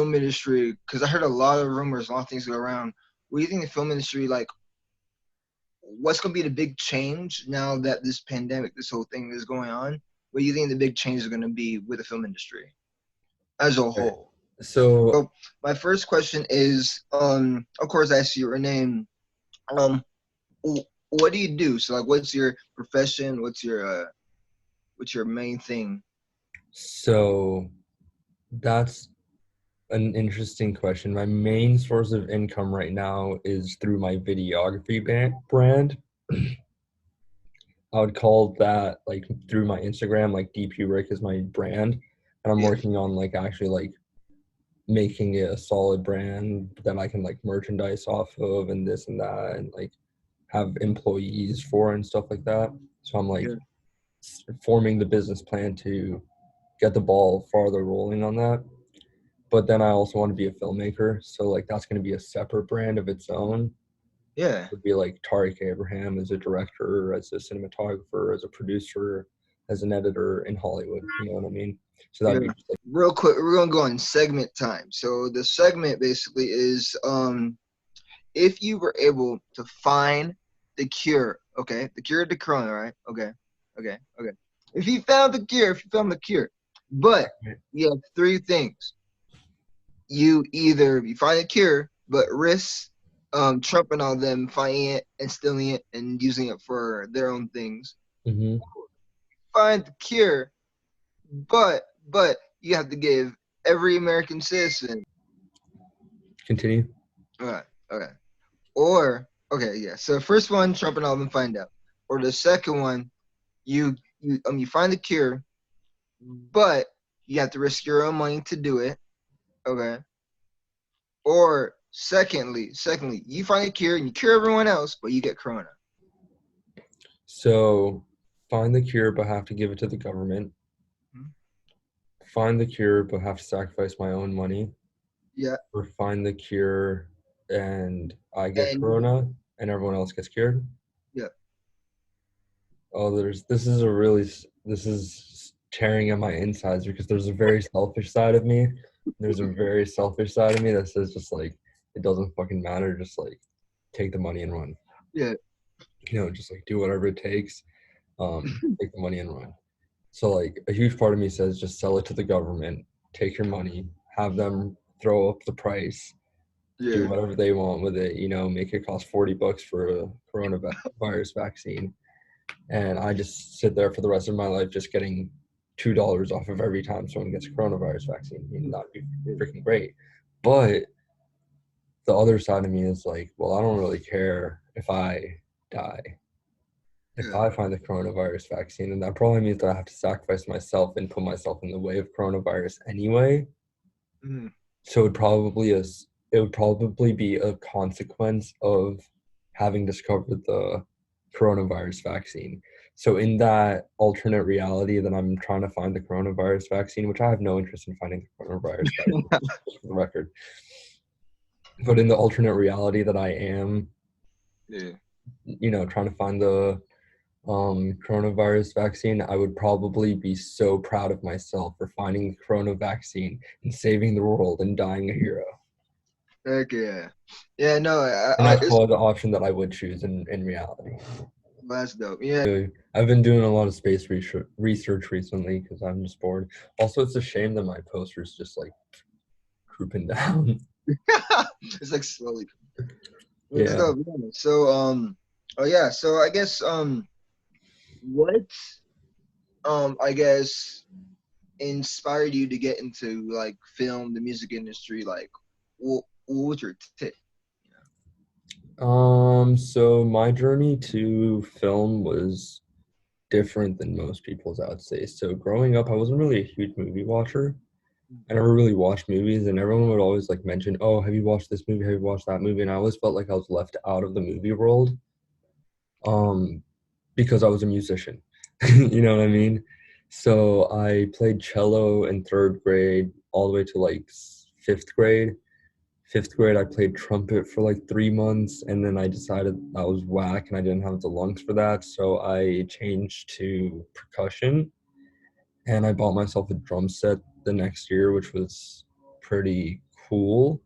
film industry, because I heard a lot of rumors, a lot of things go around. What do you think the film industry, like, what's going to be the big change now that this pandemic, this whole thing is going on? What do you think the big change is going to be with the film industry as a Right. whole? So So my first question is, of course, I see your name. Um, what do you do? So, like, what's your profession? What's your main thing? so that's an interesting question. My main source of income right now is through my videography brand. I would call that like through my Instagram, like D.P Riq is my brand, and I'm Yeah, working on like actually like making it a solid brand that I can like merchandise off of and this and that and like have employees for and stuff like that. So I'm like yeah, forming the business plan to get the ball farther rolling on that. But then I also want to be a filmmaker, so like that's going to be a separate brand of its own. yeah. Would be like Tariq Abraham as a director, as a cinematographer, as a producer, as an editor in Hollywood. You know what I mean? So that'd Yeah. be just like Real quick, we're gonna go on segment time. So the segment basically is if you were able to find the cure, okay? The cure to corona, right? Okay. Okay. Okay. If you found the cure, if you found the cure. But you have three things. You find a cure, but risk Trump and all them finding it and stealing it and using it for their own things. hmm Find the cure, but you have to give every American citizen. continue. Okay, okay. Or okay, yeah. So the first one, Trump and all them find out. Or the second one, you find the cure, but you have to risk your own money to do it. Okay. Or secondly, you find a cure and you cure everyone else, but you get corona. So find the cure, but have to give it to the government. Hmm. Find the cure, but have to sacrifice my own money. Yeah. Or find the cure and I get And corona and everyone else gets cured. yeah. Oh, this is tearing at my insides because there's a very selfish side of me. There's a very selfish side of me that says just like it doesn't fucking matter, just like take the money and run. Yeah. Just like do whatever it takes, take the money and run. So like a huge part of me says just sell it to the government, take your money, have them throw up the price, do Yeah. whatever they want with it, make it cost $40 for a coronavirus vaccine. And I just sit there for the rest of my life just getting $2 off of every time someone gets a coronavirus vaccine. That'd be freaking great. But the other side of me is like, well, I don't really care if I die. If Yeah. I find the coronavirus vaccine, and that probably means that I have to sacrifice myself and put myself in the way of coronavirus anyway. Mm-hmm. So it would probably be a consequence of having discovered the coronavirus vaccine. So in that alternate reality that I'm trying to find the coronavirus vaccine, which I have no interest in finding the coronavirus vaccine, just for the record. But in the alternate reality that I am, Yeah. trying to find the coronavirus vaccine, I would probably be so proud of myself for finding the corona vaccine and saving the world and dying a hero. Heck yeah. Yeah. No. And that's It's probably the option that I would choose in reality. that's dope. Yeah. So I've been doing a lot of space research recently because I'm just bored. Also, it's a shame that my poster's just like drooping down. It's like slowly. It's Yeah. dope. Yeah. So oh yeah. So I guess what I guess inspired you to get into like film, the music industry? Like, what was your tip? So my journey to film was different than most people's, I would say. So growing up, I wasn't really a huge movie watcher. I never really watched movies, and everyone would always like mention, "Oh, have you watched this movie? Have you watched that movie?" And I always felt like I was left out of the movie world, um, because I was a musician. You know what I mean? So I played cello in third grade all the way to like fifth grade. Fifth grade, I played trumpet for like 3 months, and then I decided I was whack and I didn't have the lungs for that, so I changed to percussion. And I bought myself a drum set the next year, which was pretty cool.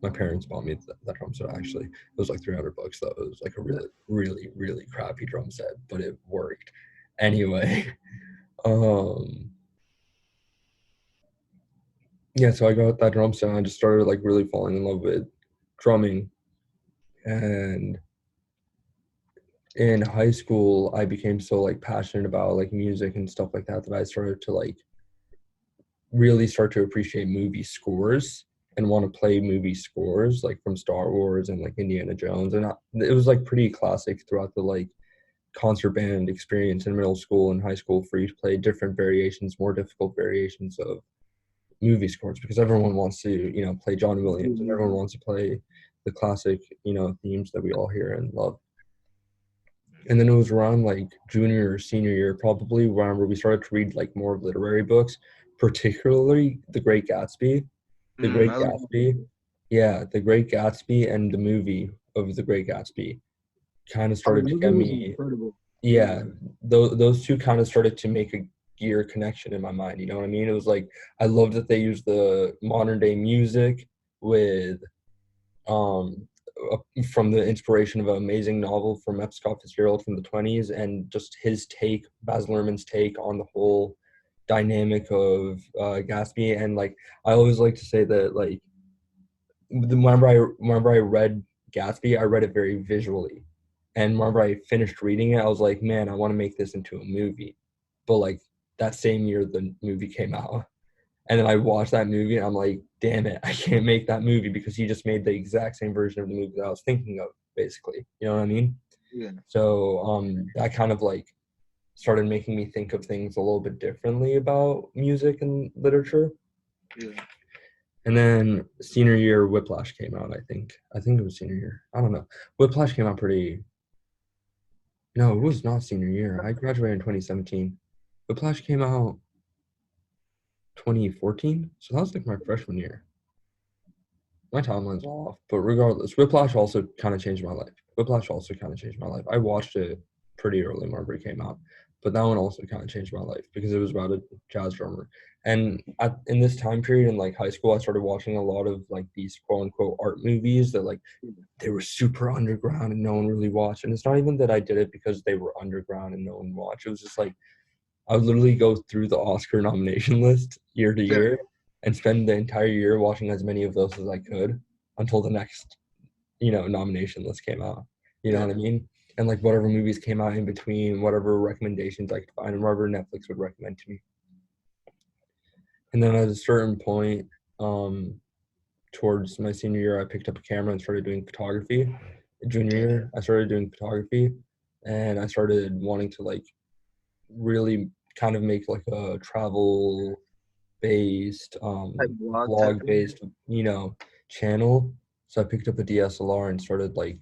My parents bought me that drum set actually. It was like $300 though. It was like a really, really, really crappy drum set, but it worked. Anyway, um, yeah, so I got that drum set and I just started like really falling in love with drumming. And in high school, I became so like passionate about like music and stuff like that that I started to like really start to appreciate movie scores and want to play movie scores like from Star Wars and like Indiana Jones. And it was like pretty classic throughout the like concert band experience in middle school and high school for you to play different variations, more difficult variations of movie scores because everyone wants to, you know, play John Williams and everyone wants to play the classic, you know, themes that we all hear and love. And then it was around like junior or senior year, probably around where we started to read like more literary books, particularly The Great Gatsby. The Great I love Gatsby, yeah, The Great Gatsby and the movie of The Great Gatsby kind of oh, the started to movie get was me. incredible. Yeah, those two kind of started to make a gear connection in my mind. You know what I mean? It was like I love that they use the modern day music with um from the inspiration of an amazing novel from F. Scott Fitzgerald from the 20s and just his take, Baz Luhrmann's take on the whole dynamic of Gatsby. And like I always like to say that like whenever I read Gatsby, I read it very visually. And whenever I finished reading it, I was like, man, I want to make this into a movie. But like that same year the movie came out. And then I watched that movie and I'm like, damn it, I can't make that movie because he just made the exact same version of the movie that I was thinking of, basically. You know what I mean? Yeah, So that kind of like started making me think of things a little bit differently about music and literature. yeah. And then senior year, Whiplash came out. I think. I think it was senior year. I don't know. Whiplash came out pretty. No, it was not senior year. I graduated in 2017. Whiplash came out 2014. So that was like my freshman year. My timeline's all off, but regardless, Whiplash also kind of changed my life. Whiplash also kind of changed my life. I watched it pretty early whenever it came out, but that one also kind of changed my life because it was about a jazz drummer. And in this time period in like high school, I started watching a lot of like these quote unquote art movies that like they were super underground and no one really watched. And it's not even that I did it because they were underground and no one watched. It was just like I would literally go through the Oscar nomination list year to Fair. year and spend the entire year watching as many of those as I could until the next, you know, nomination list came out. You know Yeah. what I mean? And like whatever movies came out in between, whatever recommendations I could find, and whatever Netflix would recommend to me. And then at a certain point, um, towards my senior year, I picked up a camera and started doing photography. Junior Okay. year, I started doing photography, and I started wanting to like really kind of make like a travel based Type blog type vlog thing. based, you know, channel. So I picked up a DSLR and started like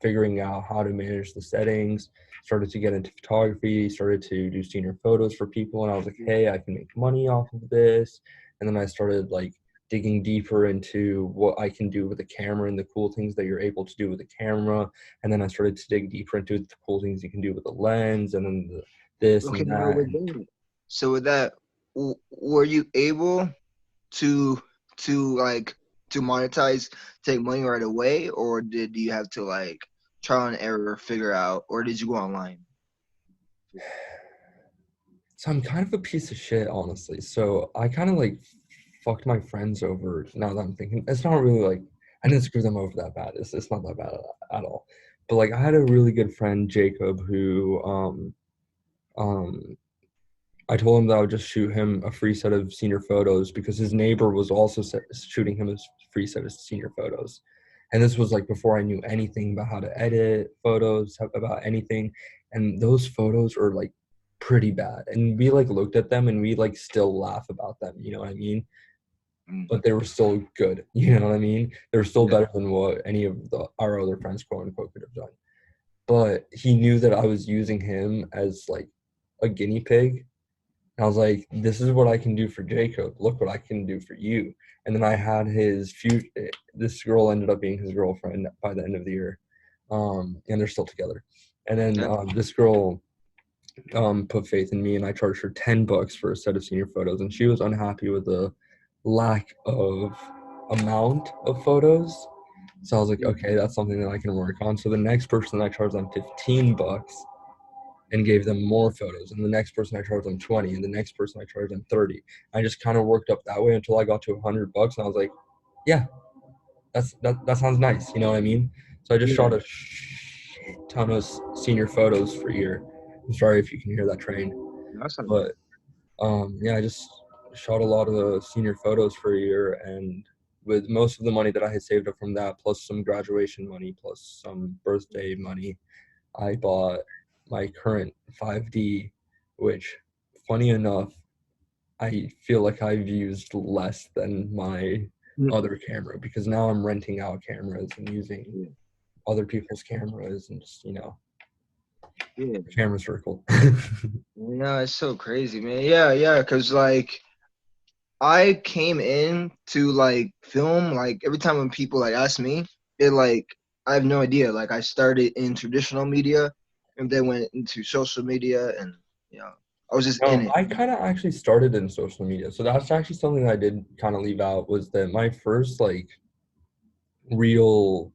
figuring out how to manage the settings, started to get into photography, started to do senior photos for people, and I was like, hey, I can make money off of this. And then I started like digging deeper into what I can do with the camera and the cool things that you're able to do with the camera. And then I started to dig deeper into the cool things you can do with the lens and then this Okay, and now that. with that, so with that, were you able to like to monetize, take money right away, or did you have to like trial and error figure out, or did you go online? So I'm kind of a piece of shit, honestly. So I kind of like fucked my friends over. Now that I'm thinking, it's not really like I didn't screw them over that bad. It's not that bad at all. But like I had a really good friend, Jacob, who um I told him that I would just shoot him a free set of senior photos because his neighbor was also shooting him a free set of senior photos. And this was like before I knew anything about how to edit photos, about anything. And those photos are like pretty bad. And we like looked at them and we like still laugh about them. You know what I mean? Mm, But they were still good. You know what I mean? They were still yeah. better than what any of our other friends, quote unquote, could have done. But he knew that I was using him as like a guinea pig. I was like, this is what I can do for Jacob. Look what I can do for you. And then I had this girl ended up being his girlfriend by the end of the year. And they're still together. And then That's this girl put faith in me and I charged her $10 for a set of senior photos. And she was unhappy with the lack of amount of photos. So I was like, Yeah. okay, that's something that I can work on. So the next person I charged them $15 and gave them more photos. And the next person I charged them 20, and the next person I charged them 30. I just kind of worked up that way until I got to $100, and I was like, yeah, that sounds nice. You know what I mean? So I just Yeah. shot a shit ton of senior photos for a year. I'm sorry if you can hear that train, That's not good. but yeah, I just shot a lot of the senior photos for a year, and with most of the money that I had saved up from that, plus some graduation money, plus some birthday money, I bought my current 5D, which, funny enough, I feel like I've used less than my Mm. other camera because now I'm renting out cameras and using Yeah. other people's cameras and just, Yeah. camera circle. Yeah, it's so crazy, man. Yeah, yeah, because like I came in to like film like every time when people like ask me, it like I have no idea. Like I started in traditional media and then went into social media and you know I was just in No, it. I kind of actually started in social media. So that's actually something I did kind of leave out was that my first like real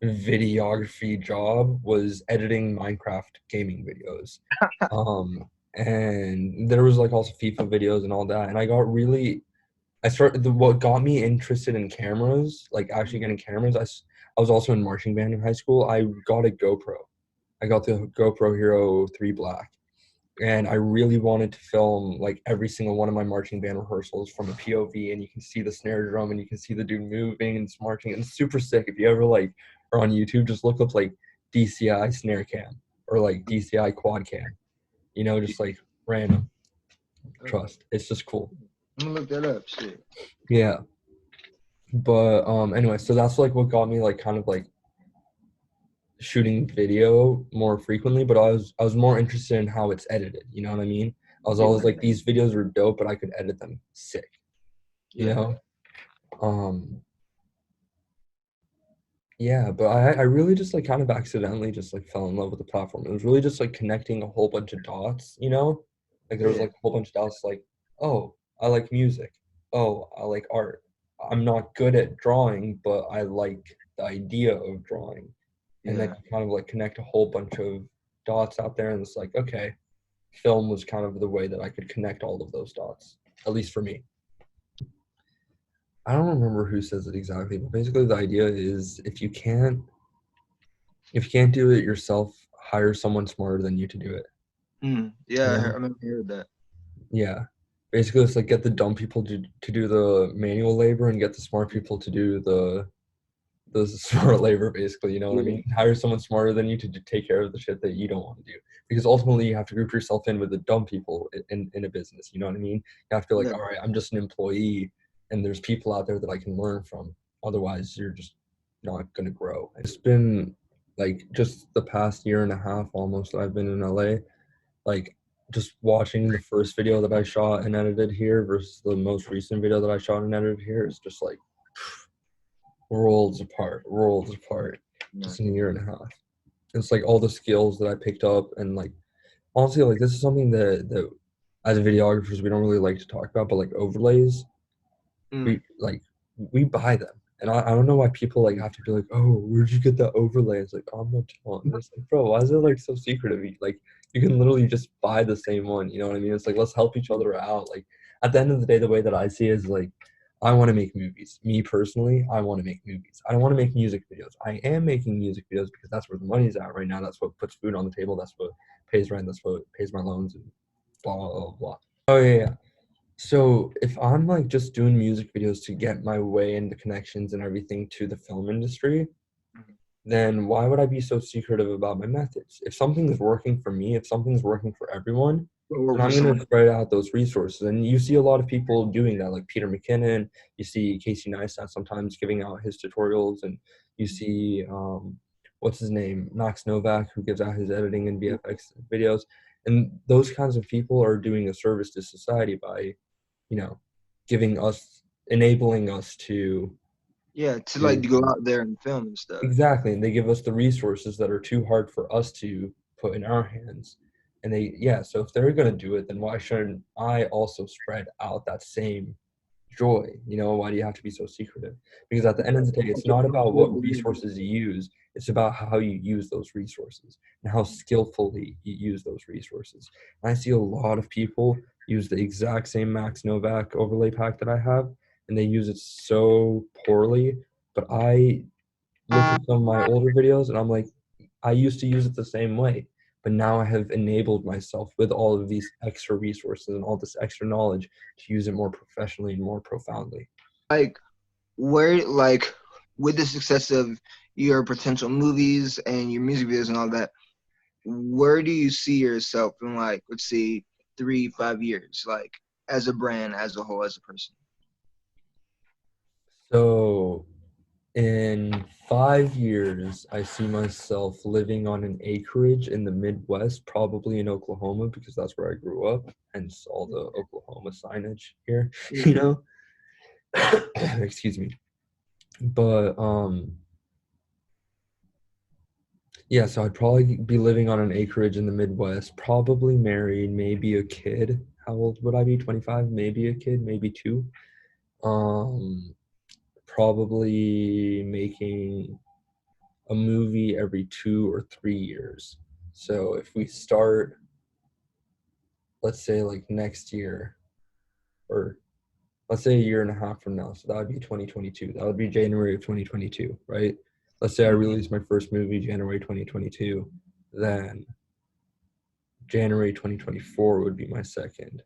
videography job was editing Minecraft gaming videos. And there was like also FIFA videos and all that. And what got me interested in cameras, like actually getting cameras. I was also in marching band in high school. I got a GoPro. I got the GoPro Hero 3 Black, and I really wanted to film like every single one of my marching band rehearsals from a POV, and you can see the snare drum and you can see the dude moving and it's marching, and it's super sick. If you ever like are on YouTube, just look up like DCI snare cam or like DCI quad cam, just like random. Okay. Trust, it's just cool. I'm gonna look that up. Shit. Yeah, but anyway, so that's like what got me like kind of like shooting video more frequently, but I was more interested in how it's edited, you know what I mean? I was Yeah, always like these videos are dope, but I could edit them sick, you yeah, know? Um yeah, but I really just like kind of accidentally just like fell in love with the platform. It was really just like connecting a whole bunch of dots, you know? Like there was yeah, like a whole bunch of dots like, oh, I like music. Oh, I like art. I'm not good at drawing, but I like the idea of drawing. And then yeah. you kind of like connect a whole bunch of dots out there, and it's like, okay, film was kind of the way that I could connect all of those dots, at least for me. I don't remember who says it exactly, but basically the idea is if you can't do it yourself, hire someone smarter than you to do it. Yeah, You I know? remember hearing that. Yeah. Basically it's like get the dumb people to do the manual labor and get the smart people to do the smart labor, basically, you know what I Yeah, mean? Hire someone smarter than you to take care of the shit that you don't want to do. Because ultimately you have to group yourself in with the dumb people in a business, you know what I mean? You have to be like, yeah, all right, I'm just an employee and there's people out there that I can learn from. Otherwise you're just not gonna grow. It's been like just the past year and a half almost that I've been in LA, like just watching the first video that I shot and edited here versus the most recent video that I shot and edited here is just like worlds apart, yeah. just in a year and a half. It's like all the skills that I picked up, and like honestly, like this is something that as videographers we don't really like to talk about, but like overlays, Mm, we buy them, and I don't know why people like have to be like, oh, where'd you get that overlay? It's like, oh, I'm not telling. And it's like, bro, why is it like so secretive? Like you can literally just buy the same one. You know what I mean? It's like let's help each other out. Like at the end of the day, the way that I see it is like I want to make movies. Me personally, I want to make movies. I don't want to make music videos. I am making music videos because that's where the money's at right now. That's what puts food on the table. That's what pays rent. That's what pays my loans and blah blah blah. Blah. Oh yeah, yeah. So if I'm like just doing music videos to get my way and the connections and everything to the film industry, mm. then why would I be so secretive about my methods? If something's working for me, if something's working for everyone, Or then for I'm going someone. to spread out those resources. And you see a lot of people doing that, like Peter McKinnon. You see Casey Neistat sometimes giving out his tutorials, and you see what's his name, Max Novak, who gives out his editing and VFX videos. And those kinds of people are doing a service to society by you know, enabling us Yeah, to like to go out there and film and stuff. exactly, and they give us the resources that are too hard for us to put in our hands. And yeah, so if they're gonna do it, then why shouldn't I also spread out that same joy? You know, why do you have to be so secretive? Because at the end of the day, it's not about what resources you use, it's about how you use those resources and how skillfully you use those resources. And I see a lot of people use the exact same Max Novak overlay pack that I have, and they use it so poorly. But I look at some of my older videos and I'm like, I used to use it the same way, but now I have enabled myself with all of these extra resources and all this extra knowledge to use it more professionally and more profoundly. Like, where, like, with the success of your potential movies and your music videos and all that, where do you see yourself in, like, let's see, 3, 5 years, like, as a brand, as a whole, as a person? So in 5 years, I see myself living on an acreage in the Midwest, probably in Oklahoma, because that's where I grew up, hence all the Oklahoma signage here, you know? Excuse me. But yeah, so I'd probably be living on an acreage in the Midwest, probably married, maybe a kid. How old would I be? 25? Maybe a kid, maybe two. Um, Probably making a movie every 2 or 3 years. So if we start, let's say like next year, or let's say a year and a half from now, so that would be 2022. That would be January of 2022, right? Let's say I release my first movie January 2022, then January 2024 would be my second.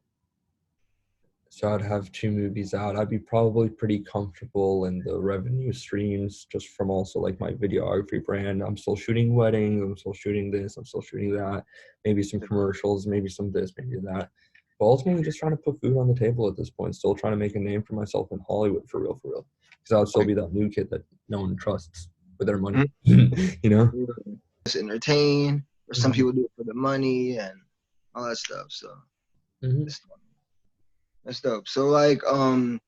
So I'd have 2 movies out. I'd be probably pretty comfortable in the revenue streams just from also like my videography brand. I'm still shooting weddings, I'm still shooting this, I'm still shooting that, maybe some commercials, maybe some this, maybe that. But ultimately just trying to put food on the table at this point, still trying to make a name for myself in Hollywood for real, for real. Because I would still be that new kid that no one trusts with their money. You know? Just entertain, or some Mhm. people do it for the money and all that stuff. So Mhm. that's dope. So, like, my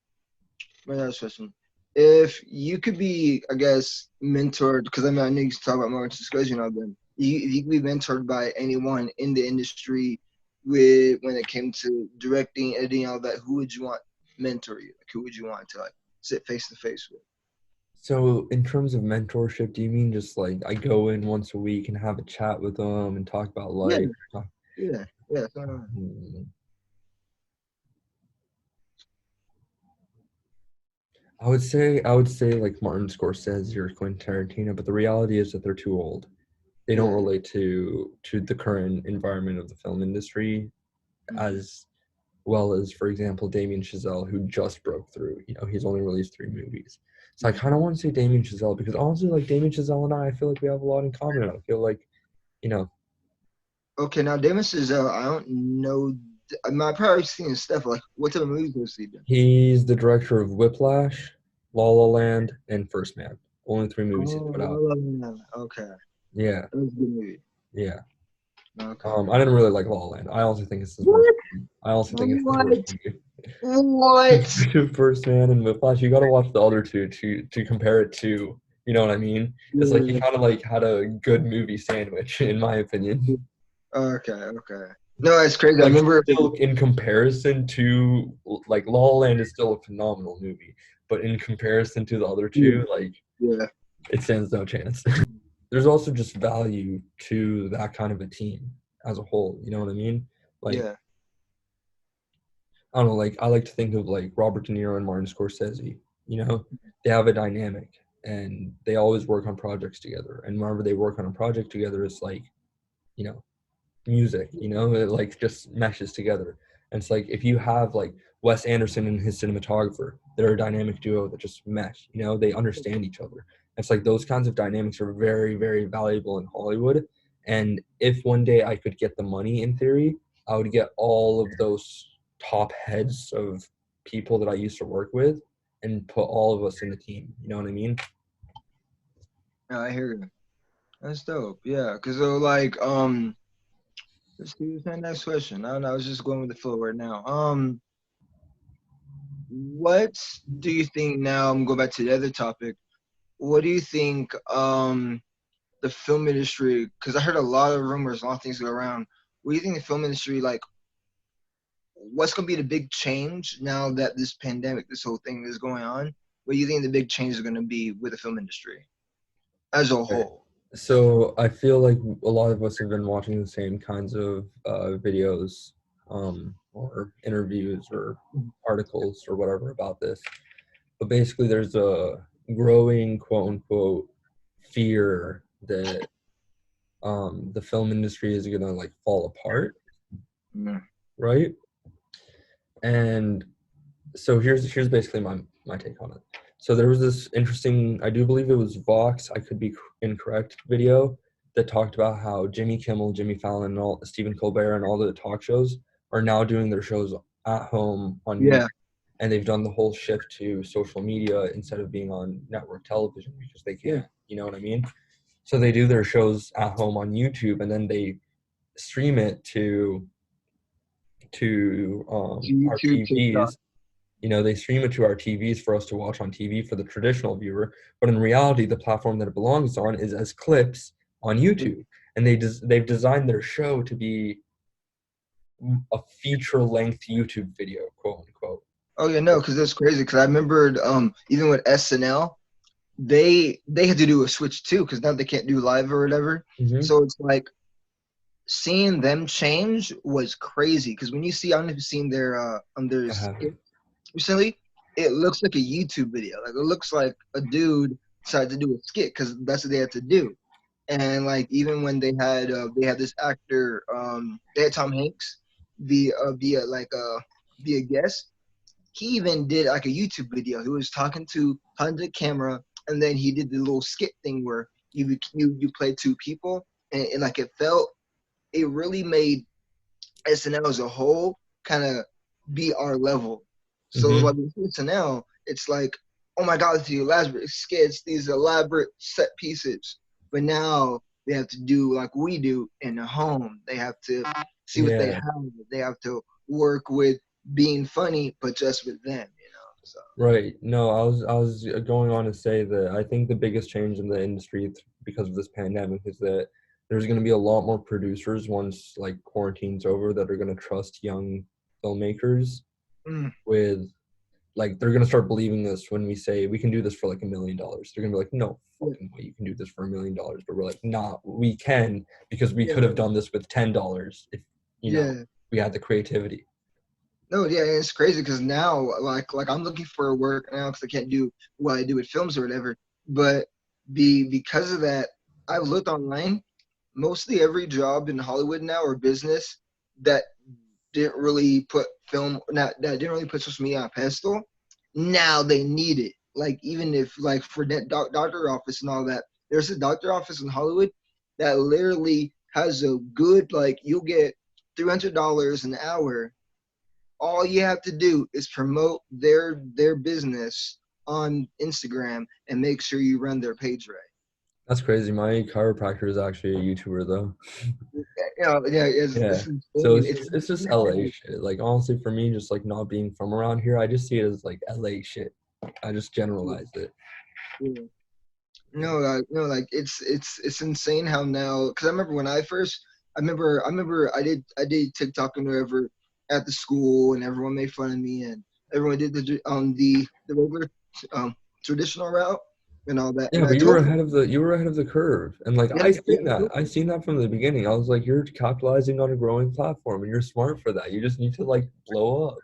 last question: if you could be, I guess, mentored, because I mean, I know you talk about Martin Scorsese and all them. If you could be mentored by anyone in the industry with when it came to directing, editing, all that, who would you want mentor you? Like, who would you want to like sit face to face with? So, in terms of mentorship, do you mean just like I go in once a week and have a chat with them and talk about Yeah, life? yeah, yeah. Hmm. I would say like Martin Scorsese or Quentin Tarantino, but the reality is that they're too old. They don't Yeah. relate to the current environment of the film industry Mhm. as well as, for example, Damien Chazelle, who just broke through. You know, he's only released 3 movies. So I kind of want to say Damien Chazelle because honestly, like Damien Chazelle and I feel like we have a lot in common. I feel like, you know, Okay, now Damon Chazelle, I don't know. I mean, I've probably seen his stuff. Like, what type of movies has he done? he's the director of Whiplash, La La Land, and First Man. Only 3 movies he's Oh, put La out. La Land. Okay, Yeah, that was a good movie. yeah. Okay. I didn't really like La La Land. I also think it's his worst. What? I also think it's his worst What? movie. What? First Man and Whiplash. You got to watch the other two to compare it to. You know what I mean? It's like he Yeah. kind of like had a good movie sandwich, in my opinion. Okay, okay. No, it's crazy. I Like remember. still in comparison to like La La Land is still a phenomenal movie, but in comparison to the other Yeah, two, like yeah, it stands no chance. There's also just value to that kind of a team as a whole. You know what I mean? Like yeah. I don't know, like I like to think of like Robert De Niro and Martin Scorsese. You know, they have a dynamic and they always work on projects together. And whenever they work on a project together, it's like, you know, music, you know, it like just meshes together. And it's like if you have like Wes Anderson and his cinematographer, they're a dynamic duo that just mesh, you know, they understand each other. It's like those kinds of dynamics are very, very valuable in Hollywood. And if one day I could get the money in theory, I would get all of those top heads of people that I used to work with and put all of us in the team. You know what I mean? No, I hear you. That's dope. Yeah, because like, let's do the next question. I don't know. I was just going with the flow right now. What do you think now? I'm going back to the other topic. What do you think? The film industry, because I heard a lot of rumors, a lot of things go around. What do you think the film industry, like, what's going to be the big change now that this pandemic, this whole thing is going on? What do you think the big change is going to be with the film industry as a Right. whole? So I feel like a lot of us have been watching the same kinds of videos, or interviews or articles or whatever about this. But basically, there's a growing quote unquote fear that the film industry is gonna like fall apart, Mm. right? And so here's basically my take on it. So there was this interesting, I do believe it was Vox, I could be incorrect, video that talked about how Jimmy Kimmel, Jimmy Fallon, and all Stephen Colbert and all the talk shows are now doing their shows at home on YouTube, Yeah. and they've done the whole shift to social media instead of being on network television because they can't, you know what I mean? So they do their shows at home on YouTube, and then they stream it to To our YouTube, TikTok. TVs. You know, they stream it to our TVs for us to watch on TV for the traditional viewer, but in reality the platform that it belongs on is as clips on YouTube, and they've designed their show to be a feature length YouTube video, quote unquote. Oh yeah, no, because that's crazy. Because I remembered, even with SNL, they had to do a switch too, because now they can't do live or whatever. Mm-hmm. So it's like seeing them change was crazy. Because when you see, I don't know if you've seen their I haven't. skit recently, it looks like a YouTube video. Like it looks like a dude decided to do a skit because that's what they had to do. And like even when they had this actor, they had Tom Hanks be a guest. He even did like a YouTube video. He was talking to the camera, and then he did the little skit thing where you play two people, and like it really made SNL as a whole kind of be our level. So Mm-hmm. like with SNL, it's like, oh my god, these elaborate skits, these elaborate set pieces. But now they have to do like we do in the home. They have to see what they Yeah. have. They have to work with being funny, but just with them, you know. So Right. No, I was going on to say that I think the biggest change in the industry because of this pandemic is that there's going to be a lot more producers once like quarantine's over that are going to trust young filmmakers mm, with, like, they're going to start believing this when we say we can do this for like $1 million. They're going to be like, no yeah, fucking way you can do this for $1 million. But we're like, nah, we can, because we yeah, could have done this with $10 if, you know, yeah. we had the creativity. No, yeah, and it's crazy because now, like I'm looking for work now because I can't do what I do with films or whatever. But because of that, I've looked online. Mostly every job in Hollywood now or business that didn't really put film, not that didn't really put social media on a pedestal. Now they need it. Like even if like for that doctor office and all that, there's a doctor office in Hollywood that literally has a good like you'll get $300 an hour. All you have to do is promote their business on Instagram and make sure you run their page right. That's crazy. My chiropractor is actually a YouTuber though. You know, yeah, Yeah. it's So insane. it's just LA shit. Like honestly, for me, just like not being from around here, I just see it as like LA shit. I just generalized it. Yeah. No, like it's insane how now. Because I remember when I remember I did TikTok and whatever at the school, and everyone made fun of me, and everyone did the regular um traditional route and all that. Yeah, And I but told them, you were ahead of the curve. And like yeah, I yeah, seen that. I seen that from the beginning. I was like, you're capitalizing on a growing platform and you're smart for that. You just need to like blow up.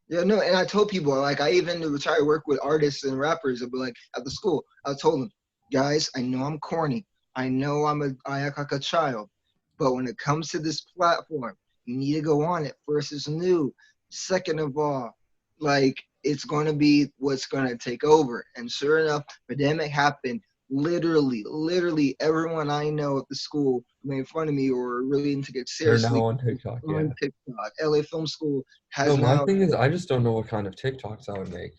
yeah, no, and I told people like I even would try to work with artists and rappers. I'd be like at the school. I told them, guys, I know I'm corny. I know I act like a child, but when it comes to this platform, you need to go on it. First, it's new. Second of all, like it's going to be what's going to take over. And sure enough, pandemic happened. Literally, everyone I know at the school made fun of me or really didn't take it They're now seriously on TikTok, on yeah. TikTok. LA Film School No, has my now thing is I just don't know what kind of TikToks I would make.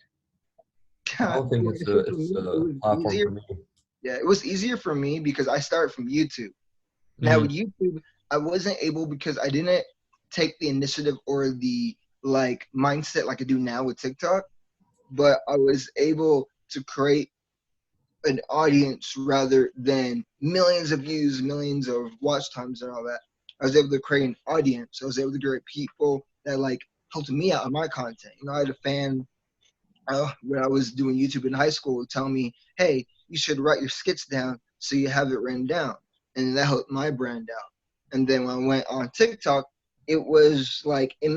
I don't think for it's me, it a was platform easier. for me. Yeah, it was easier for me because I started from YouTube. Now Mm-hmm. with YouTube, I wasn't able because I didn't take the initiative or the like mindset like I do now with TikTok, but I was able to create an audience rather than millions of views, millions of watch times and all that. I was able to create an audience. I was able to create people that like helped me out on my content. I had a fan when I was doing YouTube in high school tell me, hey, you should write your skits down so you have it written down. And that helped my brand out. And then when I went on TikTok, it was like, it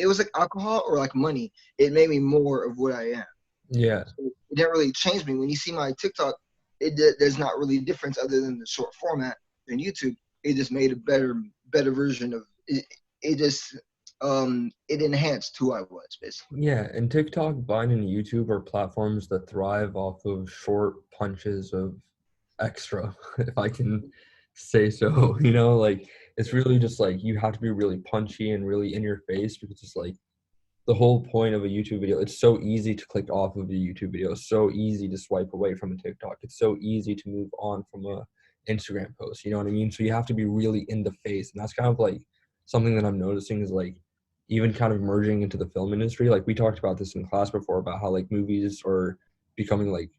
was like alcohol or like money. It made me more of what I am. Yeah. So it didn't really change me. When you see my TikTok, there's not really a difference other than the short format than YouTube. It just made a better version of it. It just it enhanced who I was basically. Yeah, and TikTok, Vine, and YouTube are platforms that thrive off of short punches of extra, if I can say so. Like it's really just like you have to be really punchy and really in your face because it's like the whole point of a YouTube video. It's so easy to click off of a YouTube video. It's so easy to swipe away from a TikTok. It's so easy to move on from a Instagram post. You know what I mean? So you have to be really in the face, and that's kind of like something that I'm noticing is like even kind of merging into the film industry. Like we talked about this in class before about how like movies are becoming like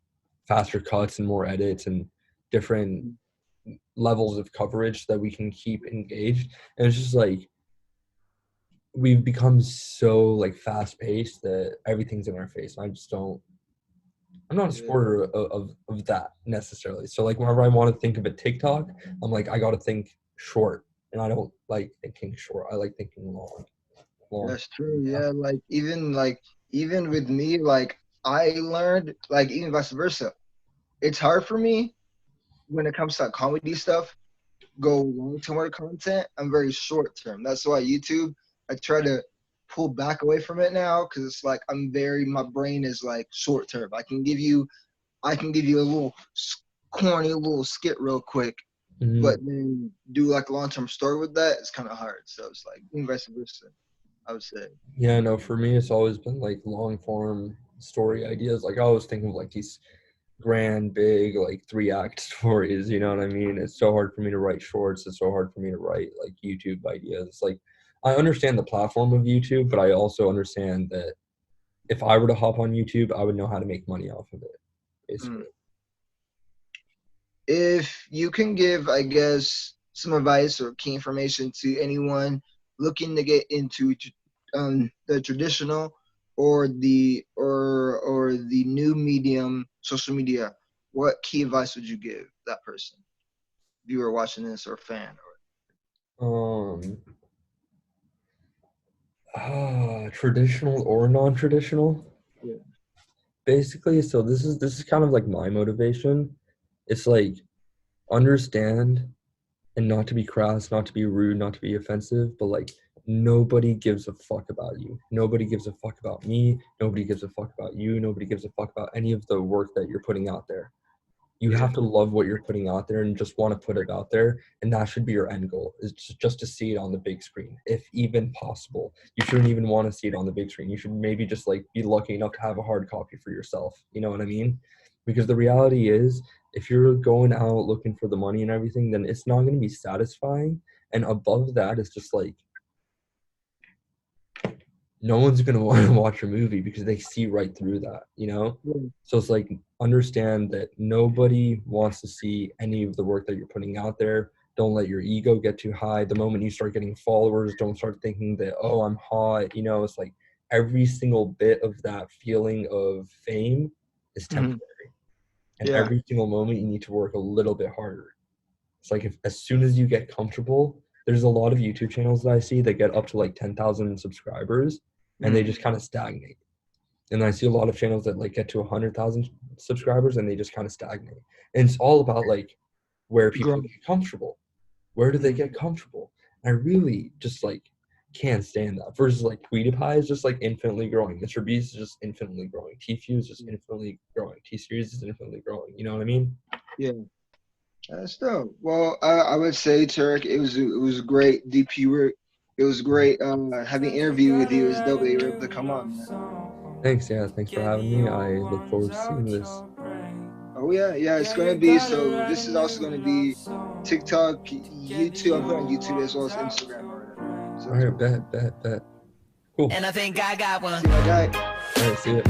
faster cuts and more edits and different levels of coverage that we can keep engaged. And it's just like we've become so like fast paced that everything's in our face. I'm not a supporter of that necessarily. So like whenever I want to think of a TikTok, I'm like, I got to think short, and I don't like thinking short. I like thinking long. That's true. Yeah, even with me, like I learned like even vice versa. It's hard for me when it comes to like, comedy stuff. Go long term content. I'm very short term. That's why YouTube. I try to pull back away from it now because it's like my brain is like short term. I can give you a little corny little skit real quick, but then do like a long term story with that. It's kind of hard. So it's like vice versa, I would say. Yeah, no, for me, it's always been like long form story ideas. Like I always think of like these grand, big, like 3-act stories. You know what I mean? It's so hard for me to write shorts. It's so hard for me to write like YouTube ideas. It's like I understand the platform of YouTube, but I also understand that if I were to hop on YouTube, I would know how to make money off of it, basically. If you can give, I guess, some advice or key information to anyone looking to get into the traditional or the new medium, social media, what key advice would you give that person? If you were watching this or a fan, Traditional or non-traditional? yeah. Basically, so this is kind of like my motivation. It's like understand and not to be crass, not to be rude, not to be offensive, but like nobody gives a fuck about you. Nobody gives a fuck about me. Nobody gives a fuck about you. Nobody gives a fuck about any of the work that you're putting out there. You have to love what you're putting out there and just want to put it out there, and that should be your end goal, is just to see it on the big screen, if even possible. You shouldn't even want to see it on the big screen. You should maybe just like be lucky enough to have a hard copy for yourself. You know what I mean? Because the reality is, if you're going out looking for the money and everything, then it's not going to be satisfying. And above that, it's just like no one's going to want to watch a movie because they see right through that, So it's like understand that nobody wants to see any of the work that you're putting out there. Don't let your ego get too high. The moment you start getting followers, don't start thinking that, oh, I'm hot. It's like every single bit of that feeling of fame is temporary. And every single moment you need to work a little bit harder. It's like as soon as you get comfortable, there's a lot of YouTube channels that I see that get up to like 10,000 subscribers and they just kind of stagnate. And I see a lot of channels that like get to 100,000 subscribers and they just kind of stagnate. And it's all about like where people get comfortable. Where do they get comfortable? And I really just like can't stand that. Versus like PewDiePie is just like infinitely growing. Mr. Beast is just infinitely growing. T-Fuse is just infinitely growing. T-Series is infinitely growing. You know what I mean? Yeah. That's dope. Well, I would say, Turk, it was great. D.P Riq, it was great having an interview with you. It's dope that you were able to come on, man. Thanks, yeah. Thanks for having me. I look forward to seeing this. Oh yeah. It's gonna be so. This is also gonna be TikTok, YouTube. I'm putting on YouTube as well as Instagram or whatever. So all right, bet. Cool. And I think I got one. see my guy. All right, see ya.